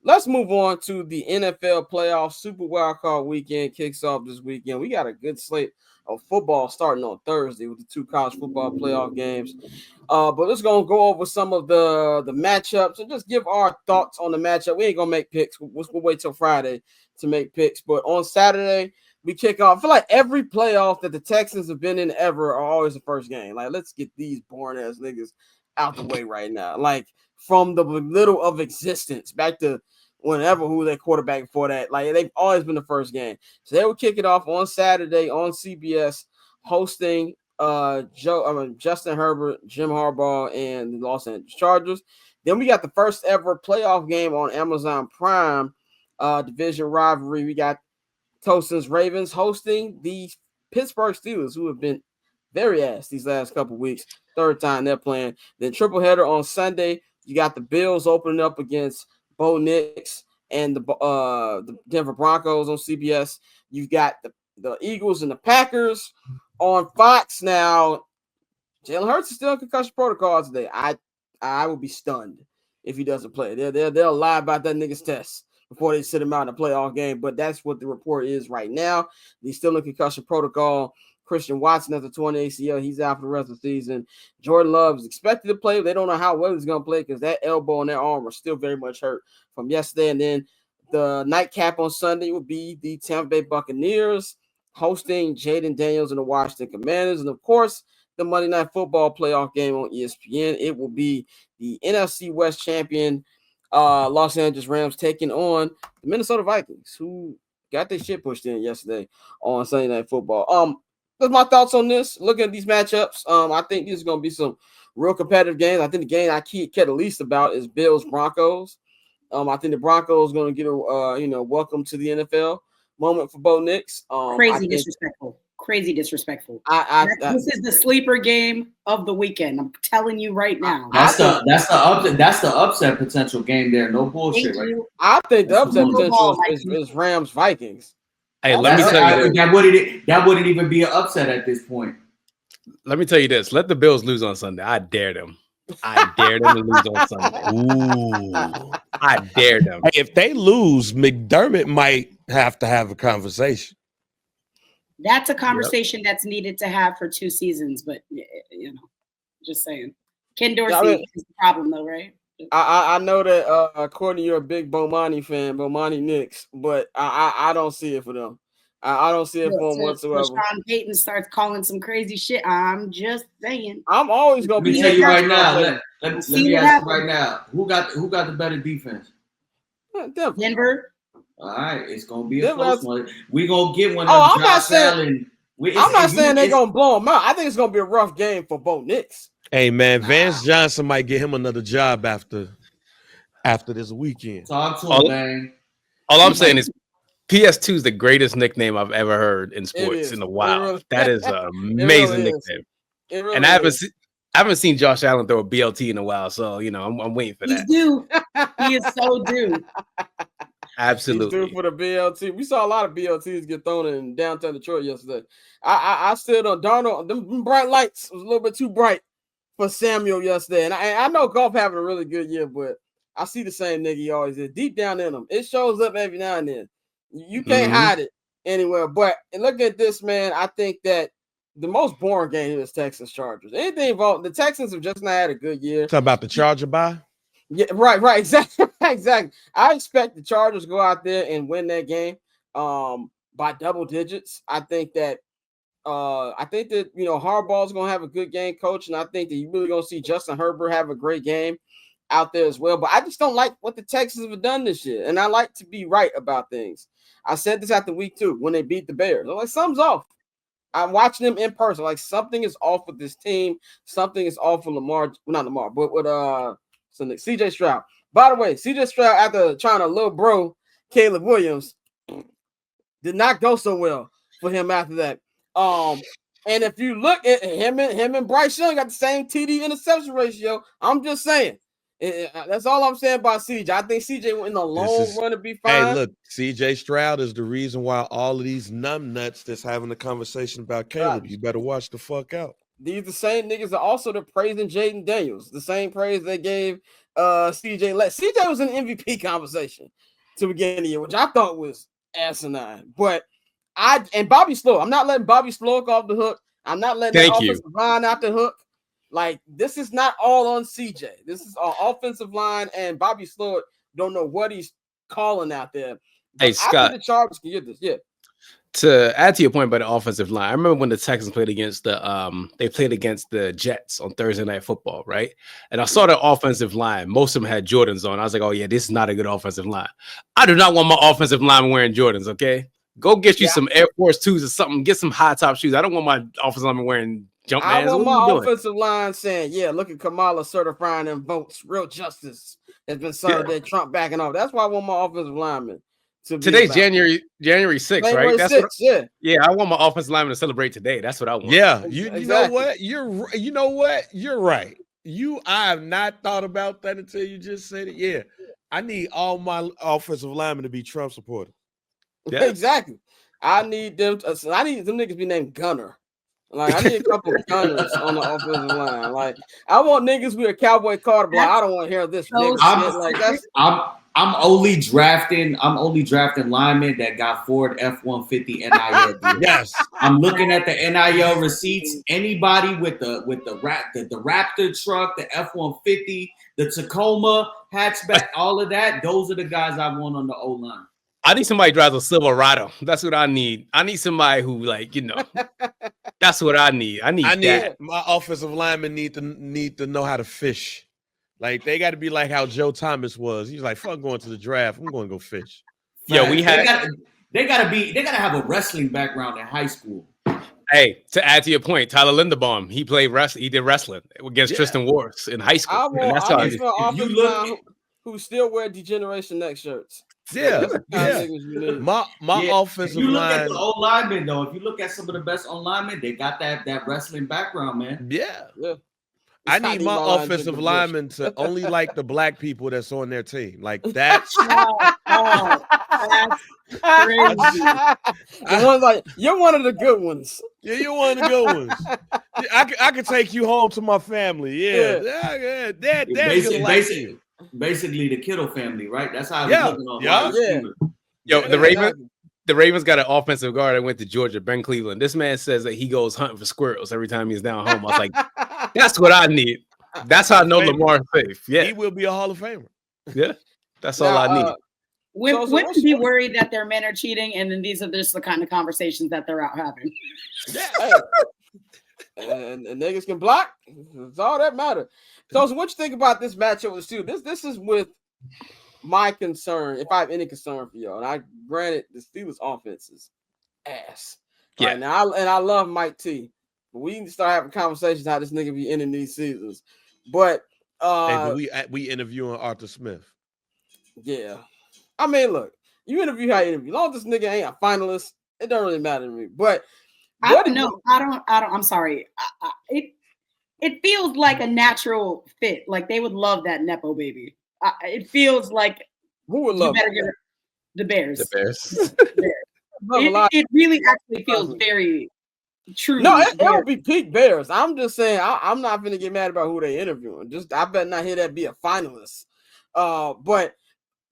let's move on to the NFL playoffs. Super Wildcard Weekend kicks off this weekend. We got a good slate of football starting on Thursday with the 2 college football playoff games. But let's go over some of the matchups and just give our thoughts on the matchup. We ain't gonna make picks. We'll wait till Friday to make picks. But on Saturday, we kick off. I feel like every playoff that the Texans have been in ever are always the first game. Like, let's get these boring ass niggas out the way right now. Like, from the middle of existence back to whenever who their quarterback before that. Like, they've always been the first game. So they will kick it off on Saturday on CBS, hosting Justin Herbert, Jim Harbaugh, and the Los Angeles Chargers. Then we got the first ever playoff game on Amazon Prime, division rivalry. We got Tosin's Ravens hosting the Pittsburgh Steelers, who have been very ass these last couple weeks. Third time they're playing. Then triple header on Sunday. You got the Bills opening up against Bo Nix and the Denver Broncos on CBS. You've got the Eagles and the Packers on Fox. Now, Jalen Hurts is still in concussion protocol today. I would be stunned if he doesn't play. They'll lie about that nigga's test before they sit him out in a playoff game. But that's what the report is right now. He's still in concussion protocol. Christian Watson has a torn ACL. He's out for the rest of the season. Jordan Love is expected to play. They don't know how well he's going to play because that elbow and that arm are still very much hurt from yesterday. And then the nightcap on Sunday will be the Tampa Bay Buccaneers hosting Jaden Daniels and the Washington Commanders. And, of course, the Monday Night Football playoff game on ESPN. It will be the NFC West champion Los Angeles Rams taking on the Minnesota Vikings, who got their shit pushed in yesterday on Sunday Night Football. That's my thoughts on this. Looking at these matchups, I think these are going to be some real competitive games. I think the game I care the least about is Bills Broncos. I think the Broncos are going to get a welcome to the NFL moment for Bo Nix. Disrespectful. Crazy disrespectful. This is the sleeper game of the weekend. I'm telling you right now. That's the upset potential game there. No bullshit. Right? I think the upset potential is Rams Vikings. Hey, let me tell you that wouldn't even be an upset at this point. Let me tell you this. Let the Bills lose on Sunday. I dare them. I dare them to lose on Sunday. Ooh. I dare them. Hey, if they lose, McDermott might have to have a conversation. That's a conversation that's needed to have for 2 seasons, but just saying. Ken Dorsey is the problem, though, right? I know that Courtney, you're a big Bomani fan, Bomani Knicks, but I don't see it for them. I don't see it for them whatsoever. Sean Payton starts calling some crazy shit. I'm just saying. I'm always gonna be. Let me tell you right now. Let me ask you right now. Who got the better defense? Denver. All right, it's gonna be a close one. We gonna get one. I'm not saying they're gonna blow them out. I think it's gonna be a rough game for Bo Nix. Hey man, Vance Johnson might get him another job after this weekend. Talk to him, man. All I'm saying is PS2 is the greatest nickname I've ever heard in sports in a while. Really, that is an amazing nickname. Really and I haven't seen Josh Allen throw a BLT in a while, so I'm waiting for that. He's due. He is so due. Absolutely. He's due for the BLT. We saw a lot of BLTs get thrown in downtown Detroit yesterday. I still don't. Darnold, them bright lights was a little bit too bright for Samuel yesterday. And I know Goff having a really good year, but I see the same nigga he always is. Deep down in him, it shows up every now and then. You can't hide it anywhere. But look at this, man. I think that the most boring game is Texans Chargers. Anything involved, the Texans have just not had a good year. Talk about the Charger bye? Yeah, right, exactly. I expect the Chargers to go out there and win that game by double digits. I think that Harbaugh's gonna have a good game coach, and I think that you really gonna see Justin Herbert have a great game out there as well. But I just don't like what the Texans have done this year, and I like to be right about things. I said this after week 2 when they beat the Bears. I'm like, something's off. I'm watching them in person. Like, something is off with this team. Something is off with not Lamar, but with CJ Stroud. By the way, CJ Stroud, after trying to little bro Caleb Williams, did not go so well for him after that. And if you look at him and Bryce Young got the same TD interception ratio. I'm just saying. That's all I'm saying about CJ. I think CJ in the long run to be fine. Hey, look, CJ Stroud is the reason why all of these numbnuts that's having a conversation about Caleb. Right. You better watch the fuck out. These the same niggas are also praising Jaden Daniels. The same praise they gave CJ was in the MVP conversation to begin the year, which I thought was asinine. But Bobby Sloak, I'm not letting Bobby Sloak off the hook. I'm not letting the offensive line out the hook. Like, this is not all on CJ. This is our offensive line, and Bobby Sloak don't know what he's calling out there. But hey, Scott, I think the Chargers can get this. Yeah. To add to your point about the offensive line, I remember when the Texans played against the Jets on Thursday Night Football, right? And I saw the offensive line. Most of them had Jordans on. I was like, oh yeah, this is not a good offensive line. I do not want my offensive line wearing Jordans. Okay, go get you some Air Force 2s or something. Get some high top shoes. I don't want my offensive line wearing Jumpmans. I want my offensive line saying, yeah, look at Kamala certifying them votes. Real justice has been served at Trump backing off. That's why I want my offensive lineman. Today's January 6th, right? That's 6th, yeah. I want my offensive lineman to celebrate today. That's what I want. Yeah, you know what? You know what? You're right. I have not thought about that until you just said it. Yeah, I need all my offensive linemen to be Trump supporters. Yeah, exactly. I need them niggas to be named Gunner. Like, I need a couple of gunners on the offensive line. Like, I want niggas with a cowboy card block. I don't want to hear this. I'm only drafting linemen that got Ford F-150 NIL. Yes. I'm looking at the NIL receipts. Anybody with the Raptor truck, the F-150, the Tacoma hatchback, all of that, those are the guys I want on the O-line. I need somebody who drives a Silverado. That's what I need. I need somebody who, like, that's what I need. I need my offensive linemen need to know how to fish. Like, they got to be like how Joe Thomas was. He's like, fuck going to the draft. I'm going to go fish. Yeah, they gotta have a wrestling background in high school. Hey, to add to your point, Tyler Linderbaum, he did wrestling against Tristan Wirfs in high school. I need an who still wear Degeneration Neck shirts. Yeah. My offensive line. You look at the old linemen though. If you look at some of the best old linemen, they got that wrestling background, man. Yeah. I need my offensive linemen to only like the black people that's on their team. Like that's crazy. You're one of the good ones. Yeah, you're one of the good ones. I could take you home to my family. Yeah. Basically the Kittle family, right? That's how I was looking on. Yo, the Ravens got an offensive guard that went to Georgia, Ben Cleveland. This man says that he goes hunting for squirrels every time he's down home. I was like, that's what I need. That's how I know Lamar's safe. Yeah, he will be a Hall of Famer. Yeah, that's all I need. Women be worried that their men are cheating, and then these are just the kind of conversations that they're out having. Yeah. and niggas can block. That's all that matters. So what you think about this matchup with Stu? This is with my concern, if I have any concern for y'all. And I granted the Steelers offense is ass. Yeah. Right now, I love Mike T. But we need to start having conversations how this nigga be ending these seasons. But we interviewing Arthur Smith. Yeah. I mean, look, you interview how you interview. As long as this nigga ain't a finalist, it don't really matter to me. But I don't. I'm sorry. It feels like a natural fit. Like they would love that Nepo baby. It feels like who would love the Bears. The Bears. It really actually feels very true. No, it would be peak Bears. I'm just saying I'm not gonna get mad about who they interviewing. I better not hear that be a finalist. But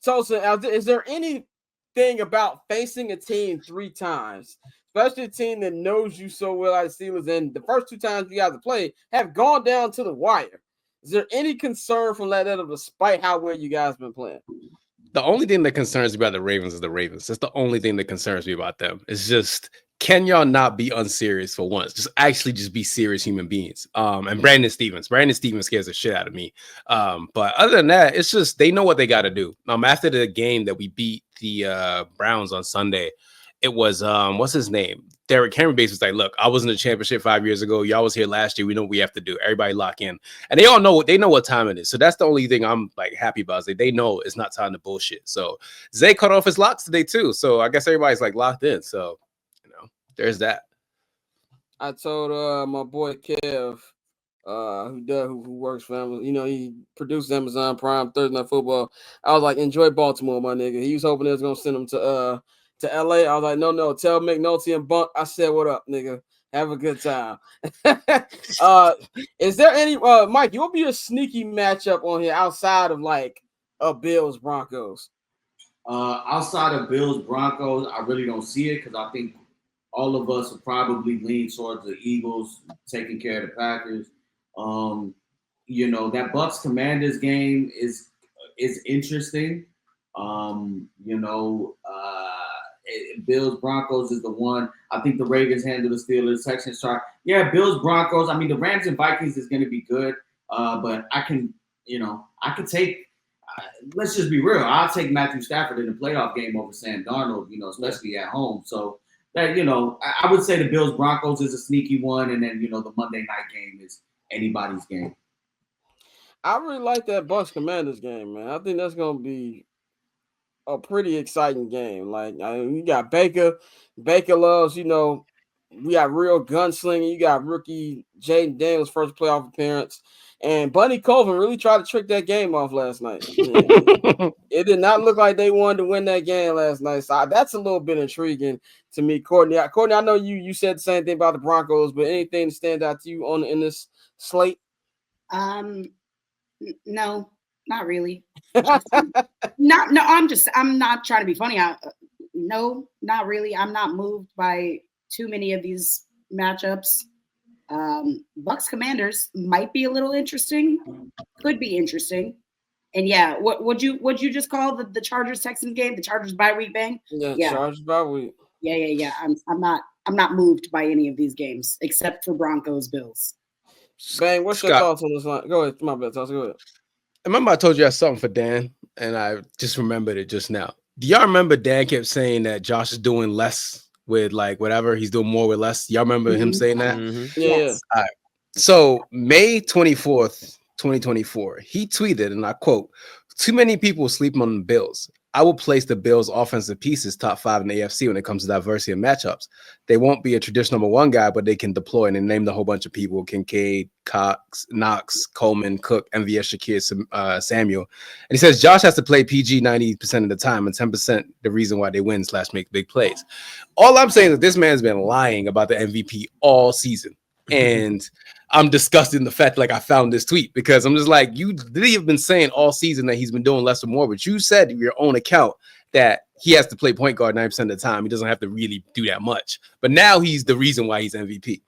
Tosin, is there anything about facing a team 3 times, especially a team that knows you so well, like the Steelers, and the first 2 times you guys have played have gone down to the wire? Is there any concern from that despite how well you guys been playing? The only thing that concerns me about the Ravens is the Ravens. That's the only thing that concerns me about them. It's just, can y'all not be unserious for once? Just be serious human beings. And Brandon Stevens scares the shit out of me. But other than that, it's just, they know what they got to do. After the game that we beat the Browns on Sunday, it was, what's his name? Derrick Henry basically was like, look, I was in the championship 5 years ago. Y'all was here last year. We know what we have to do. Everybody lock in. And they all know what time it is. So that's the only thing I'm like happy about. Is that they know it's not time to bullshit. So Zay cut off his locks today too. So I guess everybody's like locked in. So, there's that. I told my boy Kev, who works for him, he produced Amazon Prime Thursday Night Football. I was like, enjoy Baltimore, my nigga. He was hoping they was gonna send him to LA. I was like, no, tell McNulty and Bunk I said what up, nigga. Have a good time. Is there any Mike? What would be a sneaky matchup on here outside of like Bills Broncos? Outside of Bills Broncos, I really don't see it because I think all of us will probably lean towards the Eagles taking care of the Packers. That Bucks Commanders game is interesting. Bills Broncos is the one. I think the Ravens handle the Steelers. Texans start. Yeah, Bills Broncos. I mean, the Rams and Vikings is going to be good. But I can take. Let's just be real. I'll take Matthew Stafford in the playoff game over Sam Darnold. Especially at home. So that I would say the Bills Broncos is a sneaky one, and then the Monday night game is anybody's game. I really like that Bucks Commanders game, man. I think that's going to be a pretty exciting game. Like, you got Baker. Baker loves, we got real gunslinger. You got rookie Jaden Daniels' first playoff appearance. And Bunny Colvin really tried to trick that game off last night. It did not look like they wanted to win that game last night. So that's a little bit intriguing to me, Courtney. Courtney, I know you said the same thing about the Broncos, but anything that stands out to you in this slate? No, not really. I'm not trying to be funny. No, not really. I'm not moved by too many of these matchups. Bucks Commanders might be a little interesting. Could be interesting. And yeah, would you just call the Chargers Texans game the Chargers bye week bang? Yeah, Chargers bye week. Yeah. I'm not moved by any of these games except for Broncos Bills. Bang, what's your thoughts on this line? Go ahead. My bad. Go ahead. Remember I told you I had something for Dan, and I just remembered it just now. Do y'all remember Dan kept saying that Josh is doing less with like whatever? He's doing more with less. Y'all remember him saying that? Mm-hmm. Yeah. Yes. All right. So May 24th, 2024, he tweeted, and I quote, "Too many people sleep on the Bills. I will place the Bills' offensive pieces top 5 in the AFC when it comes to diversity of matchups. They won't be a traditional number 1 guy, but they can deploy." And they named a whole bunch of people: Kincaid, Cox, Knox, Coleman, Cook, MVS, Shakir, Samuel. And he says Josh has to play PG 90% of the time and 10% the reason why they win / make big plays. All I'm saying is this man's been lying about the MVP all season. And I'm disgusted in the fact like I found this tweet because I'm just like, you really have been saying all season that he's been doing less or more, but you said your own account that he has to play point guard 90% of the time. He doesn't have to really do that much, but now he's the reason why he's MVP.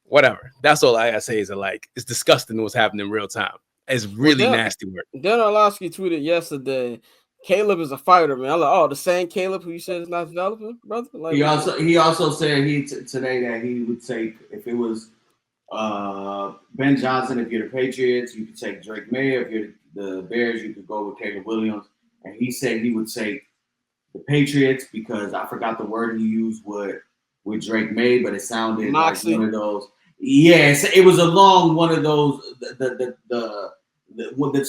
Whatever. That's all I gotta say is that like, it's disgusting what's happening in real time. It's really nasty work. Dan Orlovsky tweeted yesterday, Caleb is a fighter, man. I'm like, the same Caleb who you said is not developing, brother. Like, he also said today that he would take, if it was Ben Johnson, if you're the Patriots, you could take Drake May. If you're the Bears, you could go with Caleb Williams. And he said he would take the Patriots because I forgot the word he used with Drake May, but it sounded Moxie. Like one of those. Yes, it was along one of those. The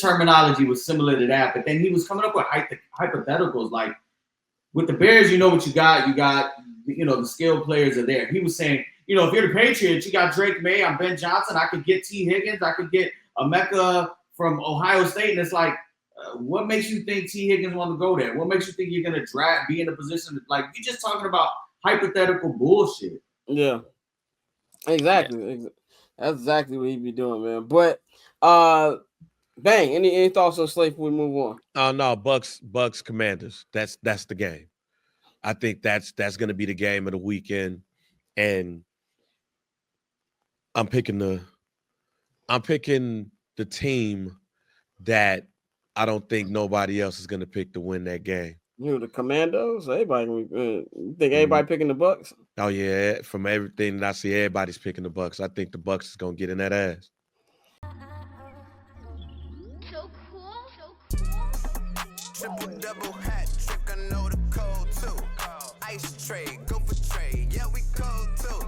terminology was similar to that, but then he was coming up with hypotheticals like with the Bears. You know what you got. You got the skilled players are there. He was saying, if you're the Patriots, you got Drake May, I'm Ben Johnson. I could get T. Higgins. I could get Emeka from Ohio State. And it's like, what makes you think T. Higgins want to go there? What makes you think you're going to be in a position like you're just talking about hypothetical bullshit? Yeah, exactly. Yeah. That's exactly what he'd be doing, man. But Bang, any thoughts on slate before we move on? Oh no, Bucks Commanders. That's the game. I think that's going to be the game of the weekend, and I'm picking the team that I don't think nobody else is going to pick to win that game. The Commandos? Everybody, you think everybody picking the Bucks? Oh yeah, from everything that I see, everybody's picking the Bucks. I think the Bucks is going to get in that ass. So cool. Triple double hat trick, I know the code too. Ice trade, go for trade, yeah we cold too.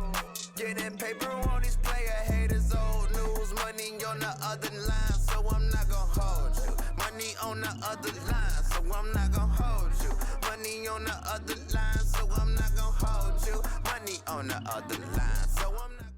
Getting paper on these player haters, old news. Money on the other line, so I'm not gonna hold you. Money on the other line, so I'm not gonna hold you. Money on the other line, so I'm not gonna hold you. Money on the other line, so I'm not